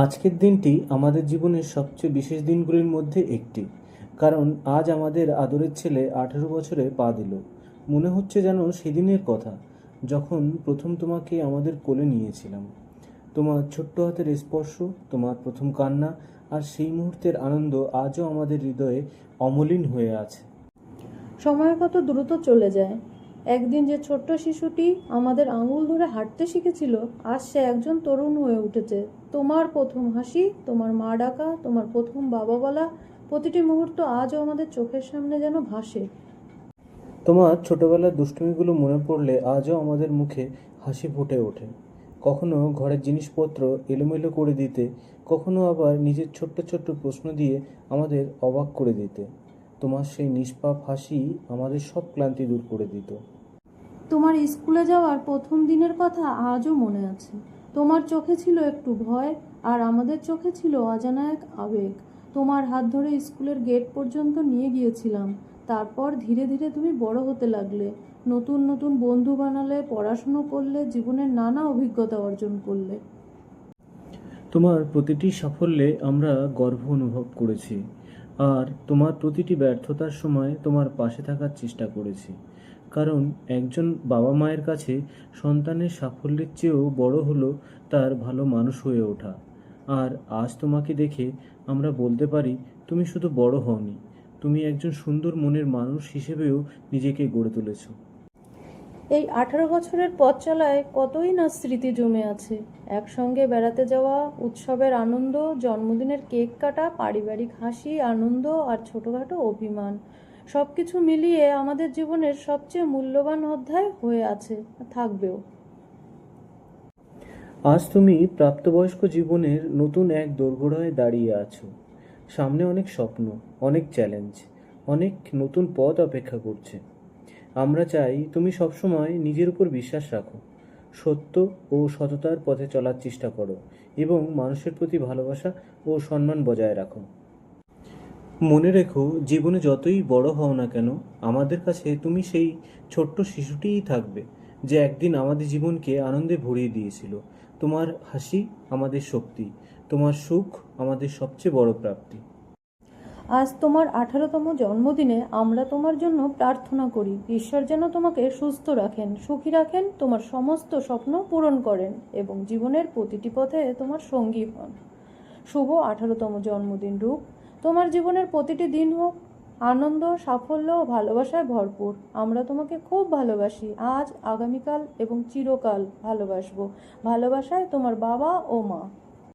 আজকের দিনটি আমাদের জীবনের সবচেয়ে বিশেষ দিনগুলির মধ্যে একটি। কারণ আজ আমাদের আদরের ছেলে 18 বছরে পা দিল। মনে হচ্ছে যেন সেদিনের কথা, যখন প্রথম তোমাকে আমাদের কোলে নিয়েছিলাম। তোমার ছোট্ট হাতের স্পর্শ, তোমার প্রথম কান্না, আর সেই মুহূর্তের আনন্দ আজও আমাদের হৃদয়ে অমলিন হয়ে আছে। সময় কত দ্রুত চলে যায়। একদিন যে ছোট্ট শিশুটি আমাদের আঙুল ধরে হাঁটতে শিখেছিল, আজ সে একজন তরুণ হয়ে উঠেছে। তোমার প্রথম হাসি, তোমার মা ডাকা, তোমার প্রথম বাবা বলা, প্রতিটি মুহূর্ত আজও আমাদের চোখের সামনে যেন ভাসে। তোমার ছোটবেলার দুষ্টুমিগুলো মনে পড়লে আজও আমাদের মুখে হাসি ফুটে ওঠে। কখনো ঘরের জিনিসপত্র এলোমেলো করে দিতে, কখনো আবার নিজের ছোট্ট ছোট্ট প্রশ্ন দিয়ে আমাদের অবাক করে দিতে। তোমার সেই নিষ্পাপ হাসি আমাদের সব ক্লান্তি দূর করে দিত। তোমার স্কুলে যাওয়ার প্রথম দিনের কথা আজও মনে আছে। তোমার চোখে ছিল একটু ভয়, আর আমাদের চোখে ছিল অজানা এক আবেগ। তোমার হাত ধরে স্কুলের গেট পর্যন্ত নিয়ে গিয়েছিলাম। তারপর ধীরে ধীরে তুমি বড় হতে লাগলে, নতুন নতুন বন্ধু বানালে, পড়াশুনো করলে, জীবনের নানা অভিজ্ঞতা অর্জন করলে। তোমার প্রতিটি সাফল্যে আমরা গর্ব অনুভব করেছি, আর তোমার প্রতিটি ব্যর্থতার সময় তোমার পাশে থাকার চেষ্টা করেছি। কারণ একজন বাবা মায়ের কাছে সন্তানের সাফল্যের চেয়েও বড় হলো তার ভালো মানুষ হয়ে ওঠা। আর আজ তোমাকে দেখে আমরা বলতে পারি, তুমি শুধু বড় হওনি, তুমি একজন সুন্দর মনের মানুষ হিসেবেও নিজেকে গড়ে তুলেছো। এই 18 বছরের পথ চলায় কতই না স্মৃতি জমে আছে। একসঙ্গে বেড়াতে যাওয়া, উৎসবের আনন্দ, জন্মদিনের কেক কাটা, পারিবারিক হাসি, আনন্দ আর ছোটোখাটো অভিমান, সব কিছু মিলিয়ে আমাদের জীবনের সবচেয়ে মূল্যবান অধ্যায় হয়ে আছে, থাকবেও। আজ তুমি প্রাপ্তবয়স্ক জীবনের নতুন এক দোরগোড়ায় দাঁড়িয়ে আছো। সামনে অনেক স্বপ্ন, অনেক চ্যালেঞ্জ, অনেক নতুন পথ অপেক্ষা করছে। আমরা চাই তুমি সবসময় নিজের উপর বিশ্বাস রাখো, সত্য ও সততার পথে চলার চেষ্টা করো, এবং মানুষের প্রতি ভালোবাসা ও সম্মান বজায় রাখো। মনে রেখো, জীবনে যতই বড় হও না কেন, আমাদের কাছে তুমি সেই ছোট্ট শিশুটিই থাকবে, যে একদিন আমাদের জীবনকে আনন্দে ভরিয়ে দিয়েছিল। তোমার হাসি আমাদের শক্তি, তোমার সুখ আমাদের সবচেয়ে বড় প্রাপ্তি। আজ তোমার 18তম জন্মদিনে আমরা তোমার জন্য প্রার্থনা করি, ঈশ্বর যেন তোমাকে সুস্থ রাখেন, সুখী রাখেন, তোমার সমস্ত স্বপ্ন পূরণ করেন এবং জীবনের প্রতিটি পথে তোমার সঙ্গী হন। শুভ 18তম জন্মদিন রূপ। তোমার জীবনের প্রতিটি দিন হোক আনন্দ, সাফল্য ও ভালোবাসায় ভরপুর। আমরা তোমাকে খুব ভালোবাসি, আজ, আগামীকাল এবং চিরকাল ভালোবাসবো। ভালোবাসায় তোমার বাবা ও মা।